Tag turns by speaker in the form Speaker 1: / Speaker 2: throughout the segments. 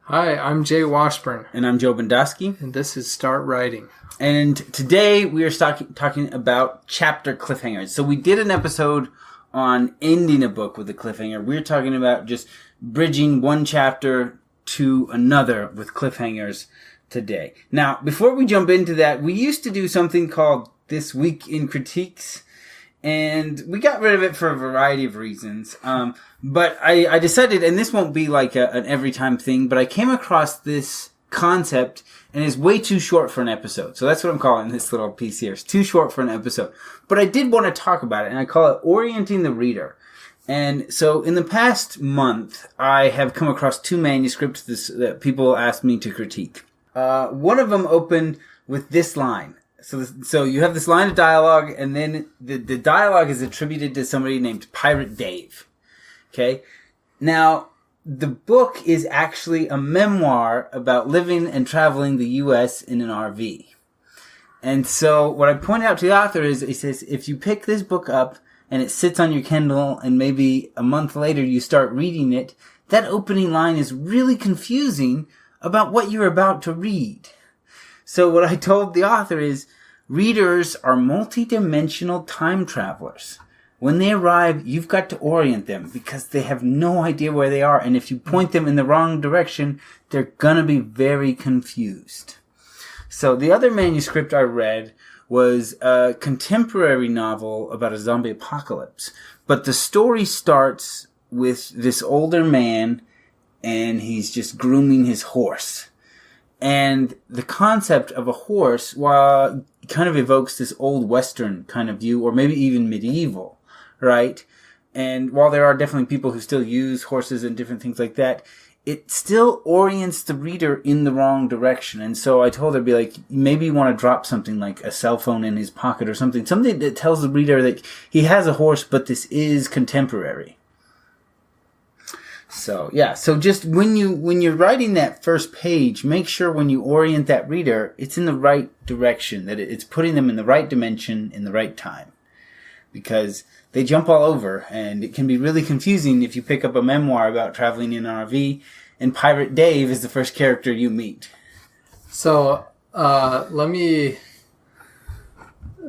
Speaker 1: Hi, I'm Jay Washburn.
Speaker 2: And I'm Joe Bendosky.
Speaker 1: And this is Start Writing.
Speaker 2: And today we are talking about chapter cliffhangers. So we did an episode on ending a book with a cliffhanger. We're talking about just bridging one chapter to another with cliffhangers today. Now, before we jump into that, we used to do something called This Week in Critiques. And we got rid of it for a variety of reasons. But I decided, and this won't be like an every time thing, but I came across this concept and it's way too short for an episode. So that's what I'm calling this little piece here. It's too short for an episode. But I did want to talk about it, and I call it Orienting the Reader. And so in the past month, I have come across two manuscripts that people asked me to critique. One of them opened with this line. So you have this line of dialogue, and then the dialogue is attributed to somebody named Pirate Dave. Okay? Now, the book is actually a memoir about living and traveling the U.S. in an RV. And so what I point out to the author is, he says, if you pick this book up and it sits on your Kindle and maybe a month later you start reading it, that opening line is really confusing about what you're about to read. So what I told the author is, readers are multi-dimensional time travelers. When they arrive, you've got to orient them because they have no idea where they are. And if you point them in the wrong direction, they're gonna be very confused. So the other manuscript I read was a contemporary novel about a zombie apocalypse. But the story starts with this older man and he's just grooming his horse. And the concept of a horse, while it kind of evokes this old Western kind of view, or maybe even medieval, right? And while there are definitely people who still use horses and different things like that, it still orients the reader in the wrong direction. And so I told her, be like, maybe you want to drop something like a cell phone in his pocket or something that tells the reader that he has a horse, but this is contemporary. So, yeah. So just when you're writing that first page, make sure when you orient that reader, it's in the right direction, that it's putting them in the right dimension in the right time. Because they jump all over, and it can be really confusing if you pick up a memoir about traveling in an RV, and Pirate Dave is the first character you meet.
Speaker 1: So, let me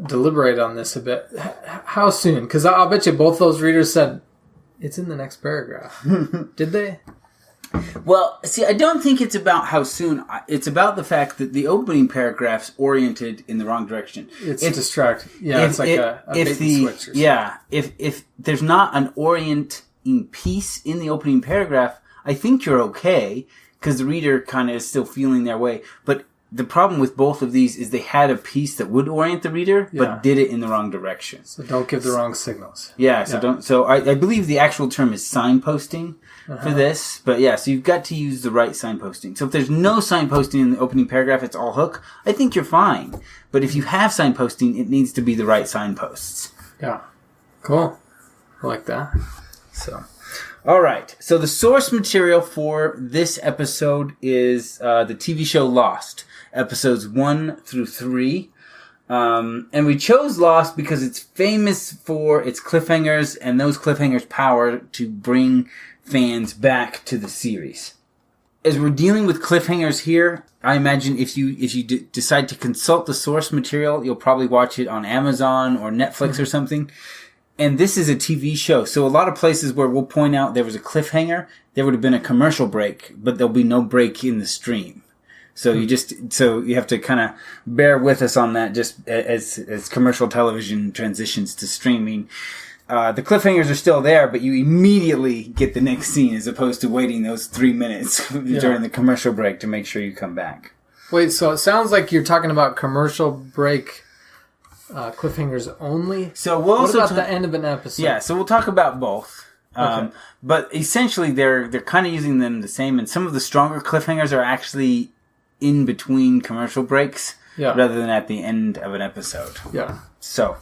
Speaker 1: deliberate on this a bit. How soon? Because I'll bet you both those readers said, it's in the next paragraph. Did they?
Speaker 2: Well, see, I don't think it's about how soon. It's about the fact that the opening paragraph's oriented in the wrong direction.
Speaker 1: It's distracting. Yeah, it's like a bait and switch or something.
Speaker 2: Yeah, if there's not an orienting piece in the opening paragraph, I think you're okay, because the reader kind of is still feeling their way. But the problem with both of these is they had a piece that would orient the reader, but did it in the wrong direction.
Speaker 1: So don't give the wrong signals.
Speaker 2: Yeah, so I believe the actual term is signposting for this, but yeah, so you've got to use the right signposting. So if there's no signposting in the opening paragraph, it's all hook, I think you're fine. But if you have signposting, it needs to be the right signposts.
Speaker 1: Yeah. Cool. I like that.
Speaker 2: So, alright. So the source material for this episode is the TV show Lost, episodes 1 through 3. And we chose Lost because it's famous for its cliffhangers, and those cliffhangers' power to bring fans back to the series. As we're dealing with cliffhangers here, I imagine if you decide to consult the source material, you'll probably watch it on Amazon or Netflix or something. And this is a TV show, so a lot of places where we'll point out there was a cliffhanger, there would have been a commercial break, but there'll be no break in the stream. So you have to kind of bear with us on that, just as commercial television transitions to streaming. The cliffhangers are still there, but you immediately get the next scene as opposed to waiting those 3 minutes during the commercial break to make sure you come back.
Speaker 1: Wait, so it sounds like you're talking about commercial break cliffhangers only?
Speaker 2: So we'll
Speaker 1: what about the end of an episode?
Speaker 2: Yeah, so we'll talk about both. Okay. But essentially they're kind of using them the same, and some of the stronger cliffhangers are actually in between commercial breaks rather than at the end of an episode.
Speaker 1: Yeah.
Speaker 2: So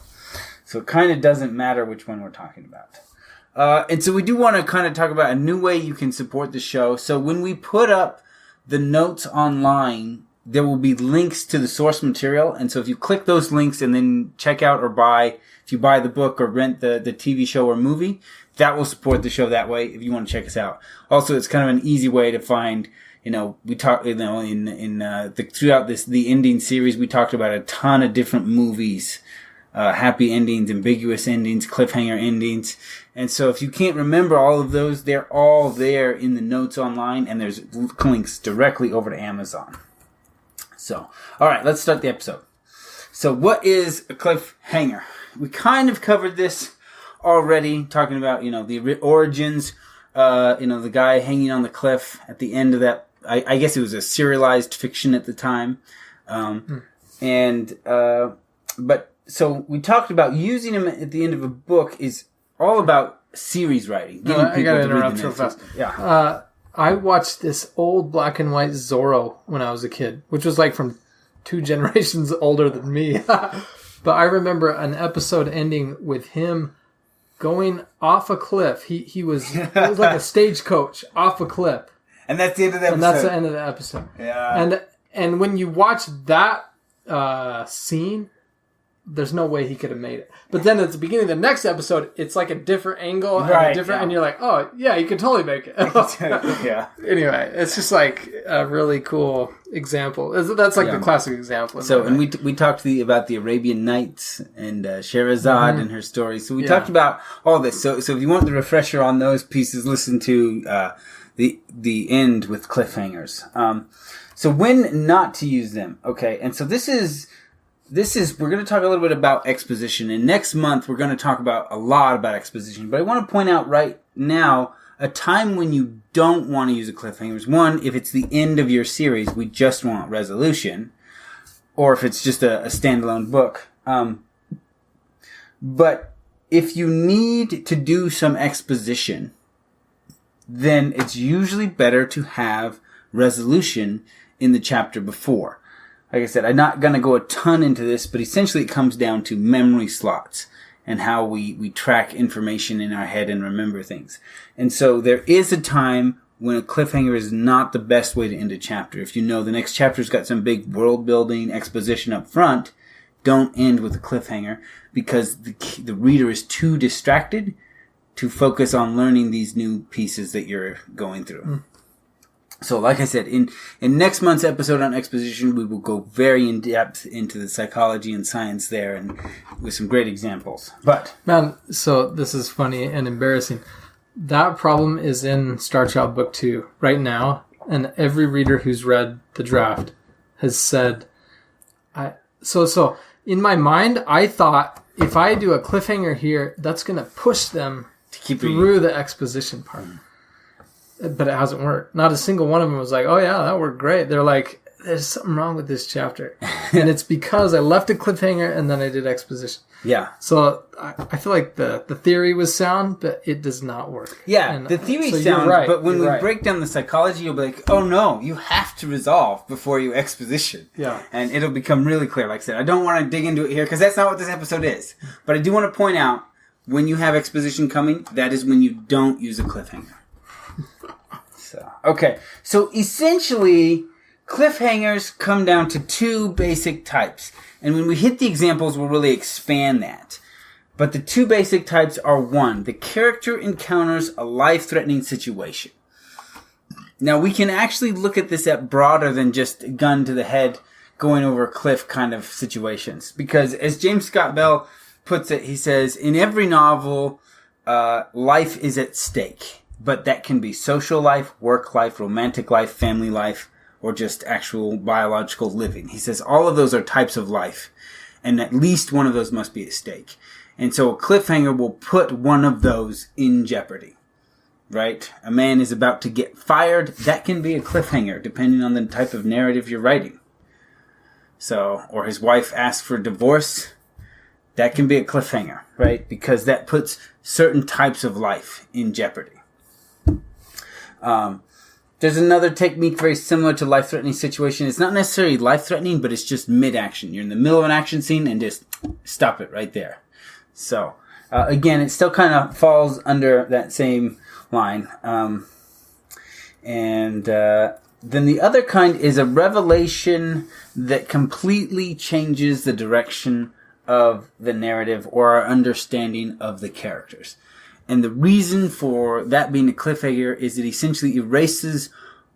Speaker 2: it kind of doesn't matter which one we're talking about. And so we do want to kind of talk about a new way you can support the show. So when we put up the notes online, there will be links to the source material. And so if you click those links and then check out or buy, if you buy the book or rent the TV show or movie, that will support the show that way if you want to check us out. Also, it's kind of an easy way to find, we talked, throughout the ending series, we talked about a ton of different movies, happy endings, ambiguous endings, cliffhanger endings. And so if you can't remember all of those, they're all there in the notes online, and there's links directly over to Amazon. So, all right, let's start the episode. So what is a cliffhanger? We kind of covered this already, talking about, the origins, the guy hanging on the cliff at the end of that. I guess it was a serialized fiction at the time. But so we talked about using him at the end of a book is all about series writing.
Speaker 1: I gotta interrupt real fast.
Speaker 2: Yeah.
Speaker 1: I watched this old black and white Zorro when I was a kid, which was like from 2 generations older than me. But I remember an episode ending with him going off a cliff. It was like a stagecoach off a cliff.
Speaker 2: And that's the end of the episode.
Speaker 1: And that's the end of the episode.
Speaker 2: Yeah.
Speaker 1: And when you watch that scene, there's no way he could have made it. But then at the beginning of the next episode, it's like a different angle and you're like, oh yeah, you can totally make it.
Speaker 2: Yeah.
Speaker 1: Anyway, it's just like a really cool example. That's like the classic example.
Speaker 2: So, and we talked about the Arabian Nights and Sherazade and her story. So we talked about all this. So if you want the refresher on those pieces, listen to the end with cliffhangers. So when not to use them. Okay, and so this is we're going to talk a little bit about exposition, and next month we're going to talk about a lot about exposition. But I want to point out right now a time when you don't want to use a cliffhanger is one, if it's the end of your series, we just want resolution, or if it's just a standalone book. But if you need to do some exposition, then it's usually better to have resolution in the chapter before. Like I said, I'm not going to go a ton into this, but essentially it comes down to memory slots and how we track information in our head and remember things. And so there is a time when a cliffhanger is not the best way to end a chapter. If you know the next chapter's got some big world building exposition up front, don't end with a cliffhanger because the reader is too distracted to focus on learning these new pieces that you're going through. So like I said, in next month's episode on exposition, we will go very in depth into the psychology and science there and with some great examples. But
Speaker 1: man, so this is funny and embarrassing. That problem is in Star Child Book 2 right now, and every reader who's read the draft has said, so in my mind, I thought if I do a cliffhanger here, that's going to push them
Speaker 2: to keep
Speaker 1: through the exposition part. But it hasn't worked. Not a single one of them was like, oh yeah, that worked great. They're like, there's something wrong with this chapter. And it's because I left a cliffhanger and then I did exposition.
Speaker 2: Yeah.
Speaker 1: So I feel like the theory was sound, but it does not work.
Speaker 2: Yeah,
Speaker 1: and
Speaker 2: the theory sounds, right, but when we break down the psychology, you'll be like, oh no, you have to resolve before you exposition.
Speaker 1: Yeah.
Speaker 2: And it'll become really clear. Like I said, I don't want to dig into it here because that's not what this episode is. But I do want to point out, when you have exposition coming, that is when you don't use a cliffhanger. Okay, so essentially, cliffhangers come down to 2 basic types. And when we hit the examples, we'll really expand that. But the 2 basic types are 1, the character encounters a life-threatening situation. Now, we can actually look at this at broader than just gun to the head, going over a cliff kind of situations. Because as James Scott Bell puts it, he says, in every novel, life is at stake. But that can be social life, work life, romantic life, family life, or just actual biological living. He says all of those are types of life, and at least one of those must be at stake. And so a cliffhanger will put one of those in jeopardy, right? A man is about to get fired. That can be a cliffhanger, depending on the type of narrative you're writing. So, or his wife asks for divorce. That can be a cliffhanger, right? Because that puts certain types of life in jeopardy. There's another technique very similar to life-threatening situation. It's not necessarily life-threatening, but it's just mid-action. You're in the middle of an action scene and just stop it right there. So, again, it still kind of falls under that same line. Then the other kind is a revelation that completely changes the direction of the narrative or our understanding of the characters. And the reason for that being a cliffhanger is it essentially erases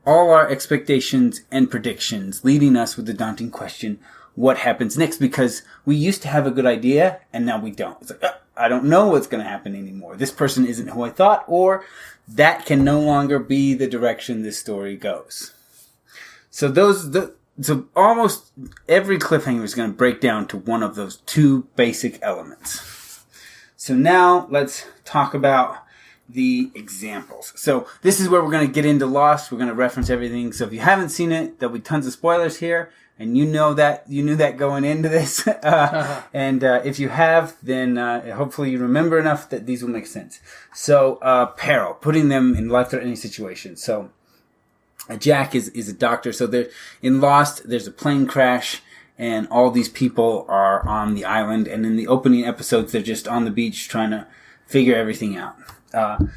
Speaker 2: all our expectations and predictions, leading us with the daunting question, what happens next? Because we used to have a good idea, and now we don't. It's like, I don't know what's going to happen anymore. This person isn't who I thought, or that can no longer be the direction this story goes. So so almost every cliffhanger is going to break down to one of those two basic elements. So now let's talk about the examples. So this is where we're going to get into Lost. We're going to reference everything. So if you haven't seen it, there'll be tons of spoilers here. And you knew that going into this. And if you have, then hopefully you remember enough that these will make sense. So peril, putting them in life-threatening situations. So Jack is a doctor. So in Lost, there's a plane crash, and all these people are on the island. And in the opening episodes, they're just on the beach trying to figure everything out.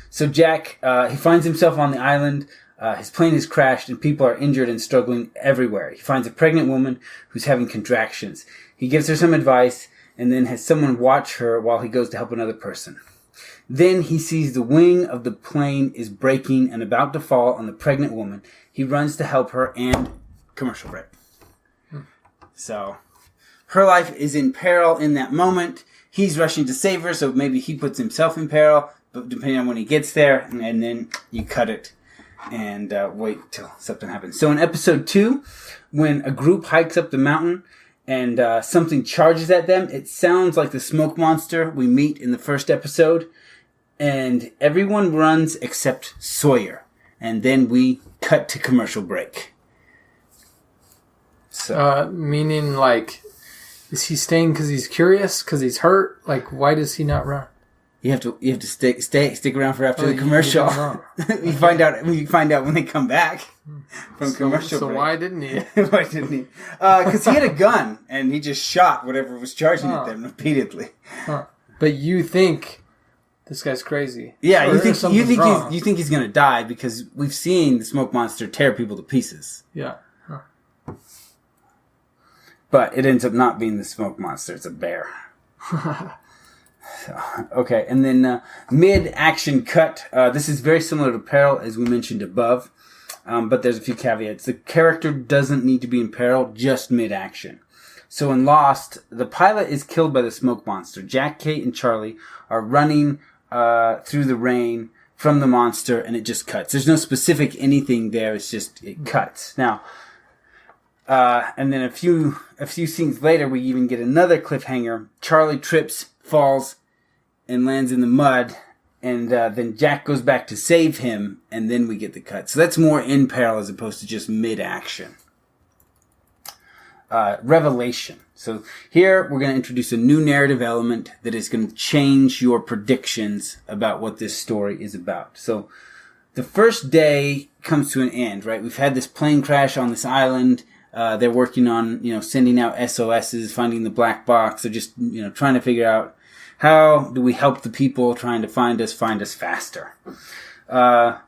Speaker 2: So Jack, he finds himself on the island. His plane has crashed and people are injured and struggling everywhere. He finds a pregnant woman who's having contractions. He gives her some advice and then has someone watch her while he goes to help another person. Then he sees the wing of the plane is breaking and about to fall on the pregnant woman. He runs to help her and commercial break. So her life is in peril in that moment. He's rushing to save her, so maybe he puts himself in peril, but depending on when he gets there, and then you cut it and wait till something happens. So in episode 2, when a group hikes up the mountain and something charges at them, it sounds like the smoke monster we meet in the first episode. And everyone runs except Sawyer. And then we cut to commercial break. So,
Speaker 1: meaning, like, is he staying because he's curious? Because he's hurt? Like, why does he not run?
Speaker 2: You have to stick around for after the commercial. You find out when they come back from commercial.
Speaker 1: So
Speaker 2: break.
Speaker 1: Why didn't he?
Speaker 2: Why didn't he? Because he had a gun and he just shot whatever was charging at them repeatedly.
Speaker 1: But you think this guy's crazy?
Speaker 2: Yeah, you think he's gonna die because we've seen the smoke monster tear people to pieces.
Speaker 1: Yeah.
Speaker 2: But it ends up not being the smoke monster; it's a bear. So, okay, and then mid-action cut. This is very similar to peril, as we mentioned above, but there's a few caveats. The character doesn't need to be in peril, just mid-action. So in Lost, the pilot is killed by the smoke monster. Jack, Kate, and Charlie are running through the rain from the monster, and it just cuts. There's no specific anything there. It's just, it cuts. Now, and then a few scenes later, we even get another cliffhanger. Charlie trips, falls, and lands in the mud, and then Jack goes back to save him, and then we get the cut. So that's more in peril as opposed to just mid-action. Revelation. So here we're going to introduce a new narrative element that is going to change your predictions about what this story is about. So the first day comes to an end, right? We've had this plane crash on this island. They're working on, sending out SOSs, finding the black box. They're just, trying to figure out how do we help the people trying to find us faster. As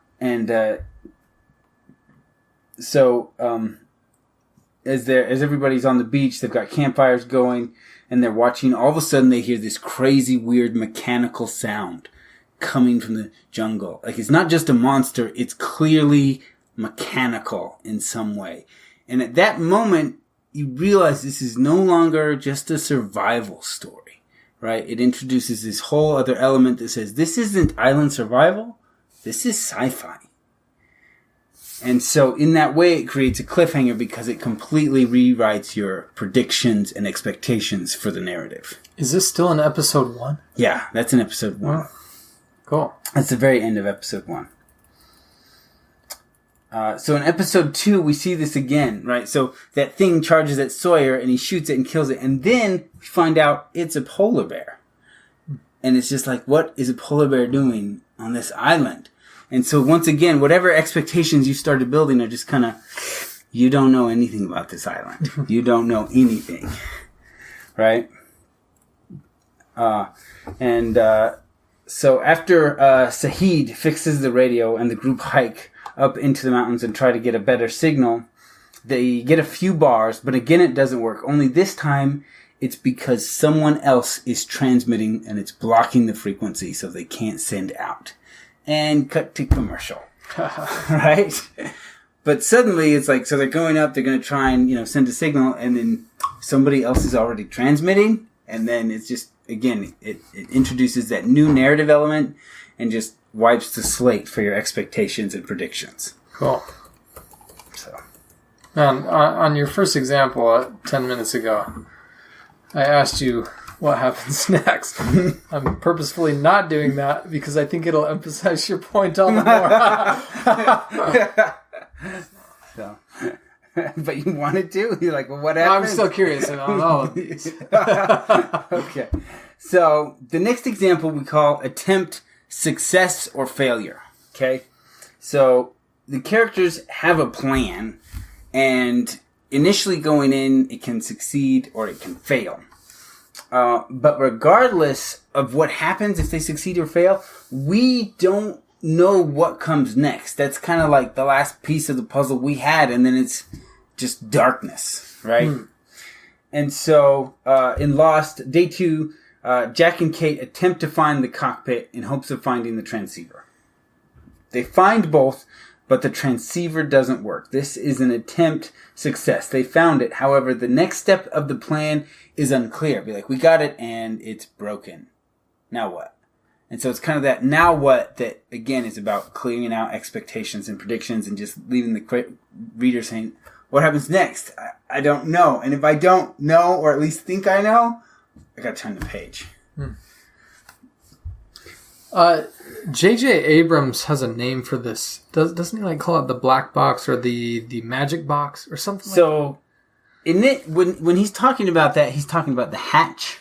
Speaker 2: everybody's on the beach, they've got campfires going, and they're watching. All of a sudden, they hear this crazy, weird mechanical sound coming from the jungle. Like, it's not just a monster, it's clearly mechanical in some way. And at that moment, you realize this is no longer just a survival story. Right? It introduces this whole other element that says, this isn't island survival, this is sci-fi. And so in that way, it creates a cliffhanger because it completely rewrites your predictions and expectations for the narrative.
Speaker 1: Is this still in episode 1?
Speaker 2: Yeah, that's in episode 1.
Speaker 1: Oh, cool.
Speaker 2: That's the very end of episode 1. So in episode 2, we see this again, right? So that thing charges at Sawyer and he shoots it and kills it. And then we find out it's a polar bear. And it's just like, what is a polar bear doing on this island? And so once again, whatever expectations you started building are just kind of, you don't know anything about this island. You don't know anything. Right? So after Sahid fixes the radio and the group hike up into the mountains and try to get a better signal, they get a few bars, but again it doesn't work. Only this time it's because someone else is transmitting and it's blocking the frequency so they can't send out. And cut to commercial. Right? But suddenly it's like, so they're going up, they're going to try and, send a signal, and then somebody else is already transmitting, and then it's just, again, it introduces that new narrative element and just wipes the slate for your expectations and predictions.
Speaker 1: Cool.
Speaker 2: So,
Speaker 1: on your first example 10 minutes ago, I asked you what happens next. I'm purposefully not doing that because I think it'll emphasize your point all the more.
Speaker 2: So, but you wanted to? You're like, well, what happened?
Speaker 1: I'm still curious about all of these.
Speaker 2: Okay. So, the next example we call attempt, success, or failure. Okay? So, the characters have a plan, and initially going in, it can succeed or it can fail. But regardless of what happens if they succeed or fail, we don't know what comes next. That's kind of like the last piece of the puzzle we had, and then it's just darkness, right? And so, in Lost, Day 2, Jack and Kate attempt to find the cockpit in hopes of finding the transceiver. They find both, but the transceiver doesn't work. This is an attempt success. They found it. However, the next step of the plan is unclear. Be like, we got it and it's broken. Now what? And so it's kind of that now what that, again, is about clearing out expectations and predictions and just leaving the reader saying, what happens next? I don't know. And if I don't know, or at least think I know, I got to turn the page.
Speaker 1: J.J. Abrams has a name for this. Doesn't he call it the black box or the magic box or something like that?
Speaker 2: So, in it, when he's talking about that, he's talking about the hatch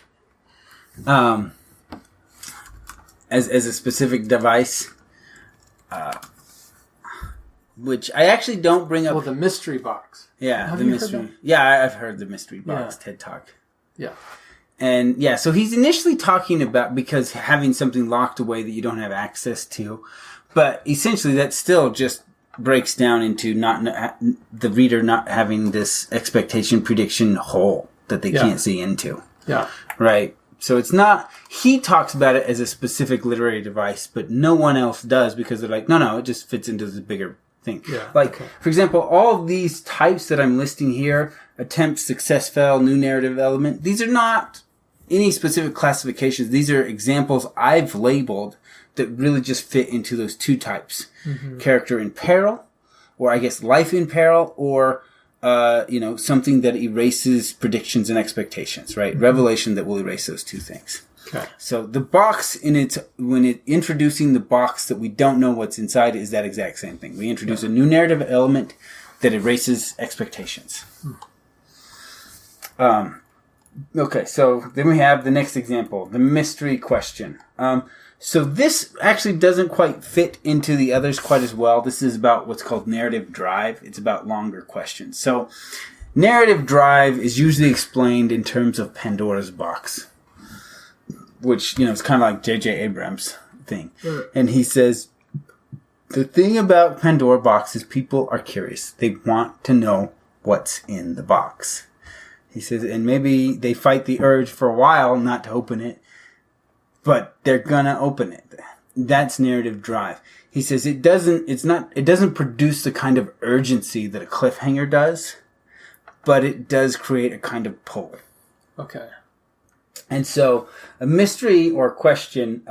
Speaker 2: as a specific device, which I actually don't bring up.
Speaker 1: Well, the mystery box.
Speaker 2: Yeah,
Speaker 1: Have
Speaker 2: the
Speaker 1: you
Speaker 2: mystery.
Speaker 1: heard that?
Speaker 2: Yeah, I've heard the mystery box TED Talk.
Speaker 1: Yeah.
Speaker 2: And yeah, so he's initially talking about because having something locked away that you don't have access to, but essentially that still just breaks down into the reader not having this expectation prediction hole that they can't see into. Yeah. Right. So it's not, he talks about it as a specific literary device, but no one else does because they're like, no, it just fits into the bigger thing. Yeah. For example, all of these types that I'm listing here, attempt, success, fail, new narrative element, these are not any specific classifications. These are examples I've labeled that really just fit into those two types. Mm-hmm. Character in peril, or I guess life in peril, or, something that erases predictions and expectations, right? Mm-hmm. Revelation that will erase those two things. Okay. So the box when introducing the box that we don't know what's inside is that exact same thing. We introduce a new narrative element that erases expectations. Okay, so then we have the next example, the mystery question. So this actually doesn't quite fit into the others quite as well. This is about what's called narrative drive. It's about longer questions. So narrative drive is usually explained in terms of Pandora's box, which, is kind of like J.J. Abrams' thing. And he says, the thing about Pandora box is people are curious. They want to know what's in the box. He says, and maybe they fight the urge for a while not to open it, but they're gonna open it. That's narrative drive. He says it doesn't produce the kind of urgency that a cliffhanger does, but it does create a kind of pull. Okay. And so a mystery or question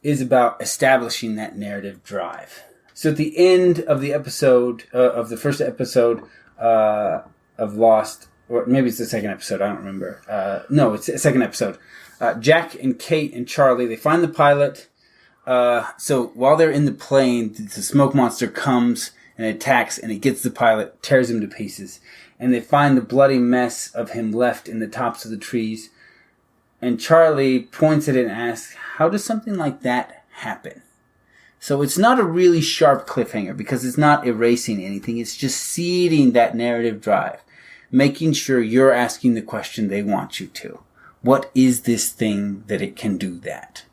Speaker 2: is about establishing that narrative drive. So at the end of the episode, of the first episode of Lost, or maybe it's the second episode, I don't remember. No, it's the second episode. Jack and Kate and Charlie, they find the pilot. So while they're in the plane, the smoke monster comes and attacks, and it gets the pilot, tears him to pieces. And they find the bloody mess of him left in the tops of the trees. And Charlie points at it and asks, how does something like that happen? So it's not a really sharp cliffhanger because it's not erasing anything. It's just seeding that narrative drive, making sure you're asking the question they want you to. What is this thing that it can do that?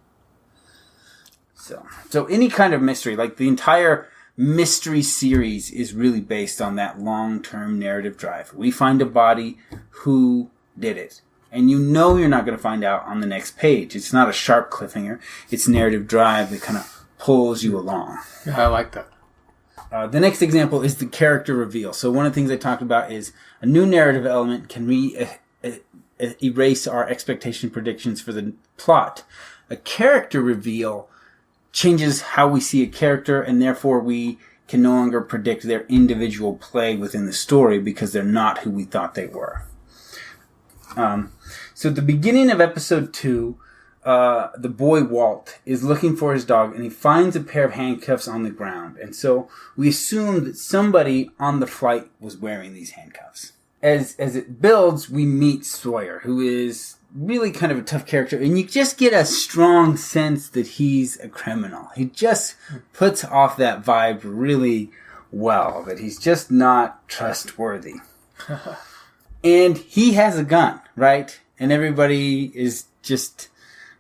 Speaker 2: So any kind of mystery, like the entire mystery series is really based on that long-term narrative drive. We find a body, who did it? And you're not going to find out on the next page. It's not a sharp cliffhanger. It's narrative drive that kind of pulls you along.
Speaker 1: Yeah, I like that.
Speaker 2: The next example is the character reveal. So one of the things I talked about is a new narrative element can erase our expectation predictions for the plot. A character reveal changes how we see a character, and therefore we can no longer predict their individual play within the story because they're not who we thought they were. So at the beginning of episode 2, the boy Walt is looking for his dog, and he finds a pair of handcuffs on the ground. And so we assume that somebody on the flight was wearing these handcuffs. As it builds, we meet Sawyer, who is really kind of a tough character, and you just get a strong sense that he's a criminal. He just puts off that vibe really well, that he's just not trustworthy. And he has a gun, right? And everybody is just,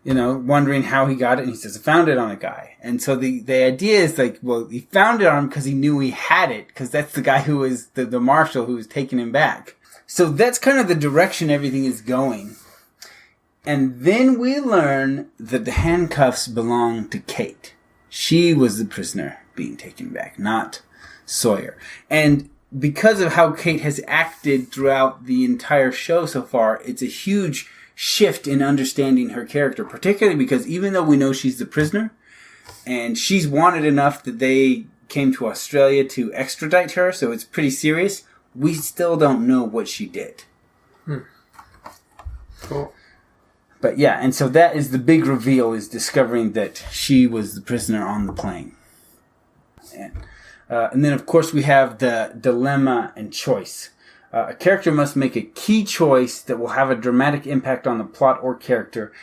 Speaker 2: wondering how he got it. And he says, I found it on a guy. And so the idea is like, well, he found it on him because he knew he had it, because that's the guy who was the marshal who was taking him back. So that's kind of the direction everything is going. And then we learn that the handcuffs belong to Kate. She was the prisoner being taken back, not Sawyer. And because of how Kate has acted throughout the entire show so far, it's a huge shift in understanding her character, particularly because even though we know she's the prisoner, and she's wanted enough that they came to Australia to extradite her, so it's pretty serious, we still don't know what she did.
Speaker 1: Cool.
Speaker 2: But yeah, and so that is the big reveal, is discovering that she was the prisoner on the plane. And then, of course, we have the dilemma and choice. A character must make a key choice that will have a dramatic impact on the plot or character,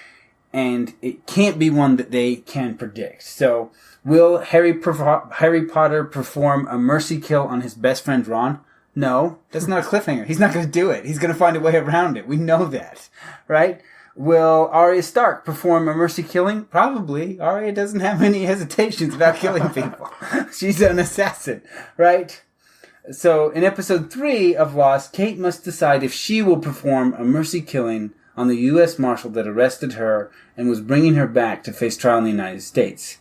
Speaker 2: and it can't be one that they can predict. So, will Harry Potter perform a mercy kill on his best friend Ron? No, that's not a cliffhanger. He's not going to do it. He's going to find a way around it. We know that, right? Will Arya Stark perform a mercy killing? Probably. Arya doesn't have any hesitations about killing people. She's an assassin, right? So in episode 3 of Lost, Kate must decide if she will perform a mercy killing on the U.S. Marshal that arrested her and was bringing her back to face trial in the United States.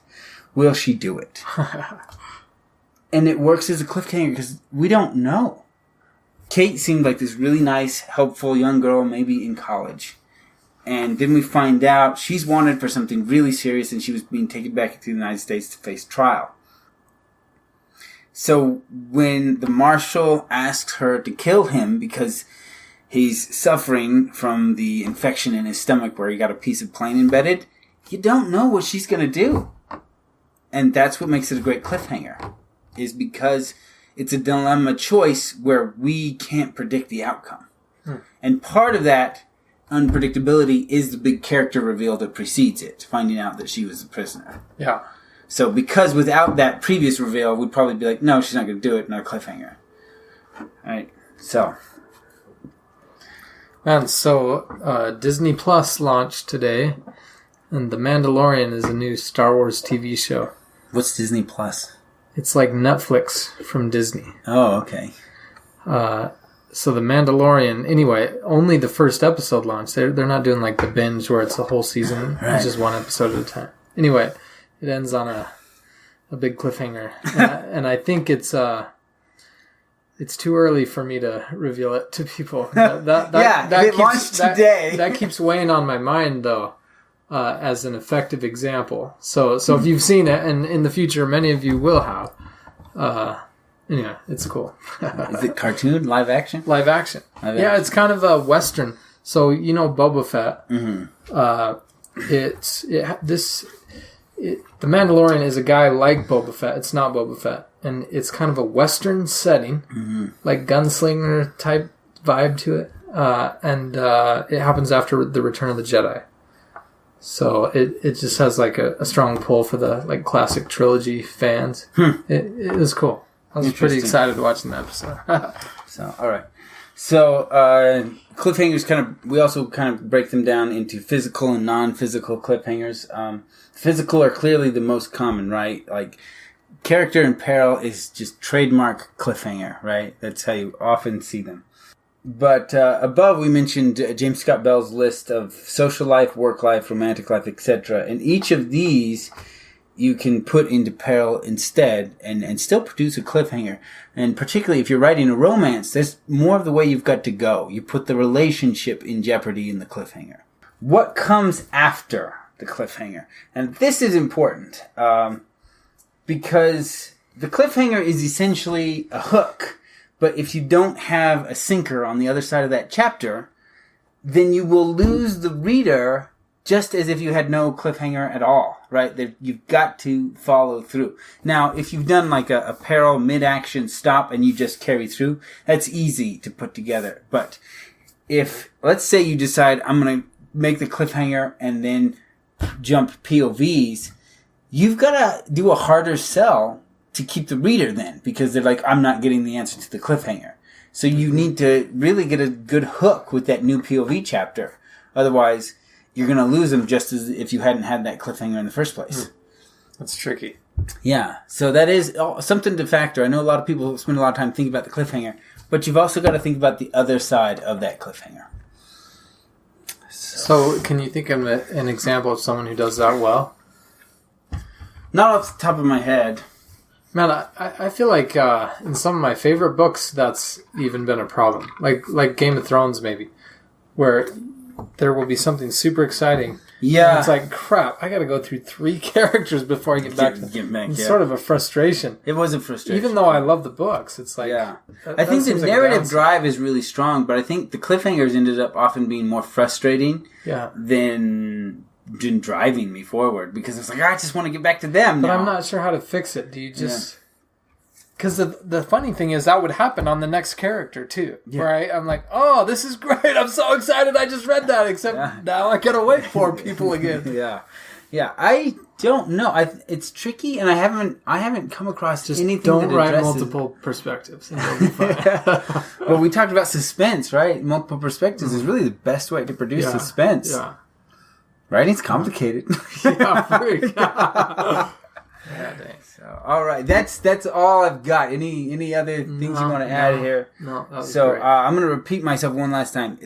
Speaker 2: Will she do it? And it works as a cliffhanger because we don't know. Kate seemed like this really nice, helpful young girl, maybe in college. And then we find out she's wanted for something really serious, and she was being taken back to the United States to face trial. So when the marshal asks her to kill him because he's suffering from the infection in his stomach where he got a piece of plane embedded, you don't know what she's going to do. And that's what makes it a great cliffhanger, is because it's a dilemma choice where we can't predict the outcome. And part of that unpredictability is the big character reveal that precedes it, finding out that she was a prisoner.
Speaker 1: Yeah.
Speaker 2: So because without that previous reveal, we'd probably be like, no, she's not going to do it, not a cliffhanger. Alright, so.
Speaker 1: Man, so Disney Plus launched today, and The Mandalorian is a new Star Wars TV show.
Speaker 2: What's Disney Plus?
Speaker 1: It's like Netflix from Disney.
Speaker 2: Oh, okay.
Speaker 1: So The Mandalorian, anyway, only the first episode launched. They're not doing like the binge where it's a whole season. Right. It's just one episode at a time. Anyway, it ends on a big cliffhanger. And I think it's too early for me to reveal it to people. That
Speaker 2: launched today.
Speaker 1: That keeps weighing on my mind, though, as an effective example. So if you've seen it, and in the future many of you will have, yeah, it's cool.
Speaker 2: Is it cartoon? Live action?
Speaker 1: Live action. Yeah, it's kind of a Western. So, you know Boba Fett.
Speaker 2: Mm-hmm.
Speaker 1: The Mandalorian is a guy like Boba Fett. It's not Boba Fett. And it's kind of a Western setting, like gunslinger type vibe to it. And it happens after the Return of the Jedi. So it just has like a strong pull for the like classic trilogy fans. It was cool. I was pretty excited watching the episode.
Speaker 2: So, all right. So, cliffhangers we also kind of break them down into physical and non-physical cliffhangers. Physical are clearly the most common, right? Like, character in peril is just trademark cliffhanger, right? That's how you often see them. But above, we mentioned James Scott Bell's list of social life, work life, romantic life, etc. And each of these, you can put into peril instead and still produce a cliffhanger. And particularly if you're writing a romance, there's more of the way you've got to go. You put the relationship in jeopardy in the cliffhanger. What comes after the cliffhanger? And this is important because the cliffhanger is essentially a hook. But if you don't have a sinker on the other side of that chapter, then you will lose the reader just as if you had no cliffhanger at all, right? You've got to follow through. Now, if you've done like a peril mid-action stop and you just carry through, that's easy to put together. But if, let's say you decide, I'm going to make the cliffhanger and then jump POVs, you've got to do a harder sell to keep the reader then, because they're like, I'm not getting the answer to the cliffhanger. So you need to really get a good hook with that new POV chapter. Otherwise, you're going to lose them just as if you hadn't had that cliffhanger in the first place.
Speaker 1: That's tricky.
Speaker 2: Yeah, so that is something to factor. I know a lot of people spend a lot of time thinking about the cliffhanger, but you've also got to think about the other side of that cliffhanger.
Speaker 1: So can you think of an example of someone who does that well?
Speaker 2: Not off the top of my head.
Speaker 1: Man, I feel like in some of my favorite books, that's even been a problem. Like Game of Thrones, maybe, where there will be something super exciting.
Speaker 2: Yeah.
Speaker 1: And it's like, crap, I got to go through 3 characters before I get back to them. It's sort of a frustration.
Speaker 2: It was a frustration.
Speaker 1: Even though I love the books, it's like...
Speaker 2: Yeah. I think the narrative drive is really strong, but I think the cliffhangers ended up often being more frustrating than driving me forward, because it's like, I just want to get back to them now.
Speaker 1: But I'm not sure how to fix it. Do you just... Because the funny thing is that would happen on the next character too. Yeah. Where I'm like, oh, this is great. I'm so excited. I just read that. Except now I got to wait for people again.
Speaker 2: Yeah. I don't know. It's tricky, and I haven't come across just anything
Speaker 1: don't
Speaker 2: that
Speaker 1: write multiple perspectives, and you'll be fine.
Speaker 2: Well, we talked about suspense, right? Multiple perspectives is really the best way to produce suspense. Yeah. Writing's complicated.
Speaker 1: Yeah, dang.
Speaker 2: So, all right, that's all I've got. Any other things you want to add here?
Speaker 1: No, that was
Speaker 2: so
Speaker 1: great.
Speaker 2: I'm going to repeat myself one last time.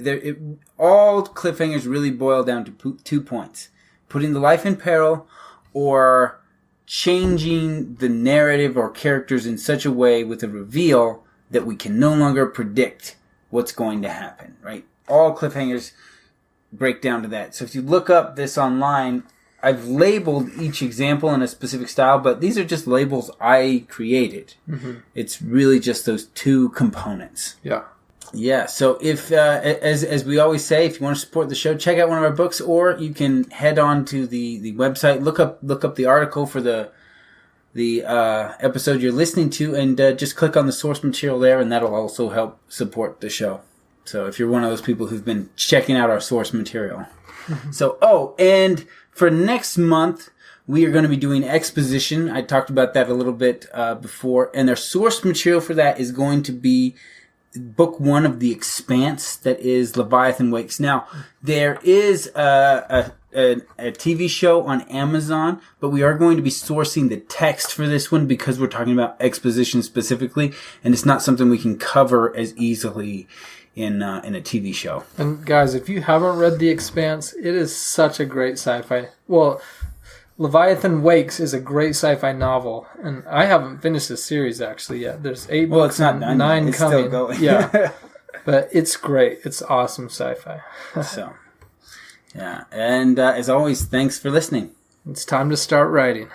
Speaker 2: All cliffhangers really boil down to 2 points: putting the life in peril, or changing the narrative or characters in such a way with a reveal that we can no longer predict what's going to happen. Right? All cliffhangers break down to that. So if you look up this online, I've labeled each example in a specific style, but these are just labels I created. Mm-hmm. It's really just those 2 components. Yeah. So if, as we always say, if you want to support the show, check out one of our books, or you can head on to the website, look up the article for the episode you're listening to, and just click on the source material there, and that'll also help support the show. So if you're one of those people who've been checking out our source material. So, and for next month, we are going to be doing exposition. I talked about that a little bit before. And our source material for that is going to be book 1 of The Expanse, that is Leviathan Wakes. Now, there is a TV show on Amazon, but we are going to be sourcing the text for this one because we're talking about exposition specifically, and it's not something we can cover as easily in a TV show. And
Speaker 1: guys, if you haven't read The Expanse, it is such a great sci-fi. Well, Leviathan Wakes is a great sci-fi novel, and I haven't finished the series actually yet. There's 8 books,
Speaker 2: it's not done.
Speaker 1: 9
Speaker 2: it's
Speaker 1: coming.
Speaker 2: Still going.
Speaker 1: Yeah, but it's great. It's awesome sci-fi.
Speaker 2: So, yeah, and as always, thanks for listening.
Speaker 1: It's time to start writing.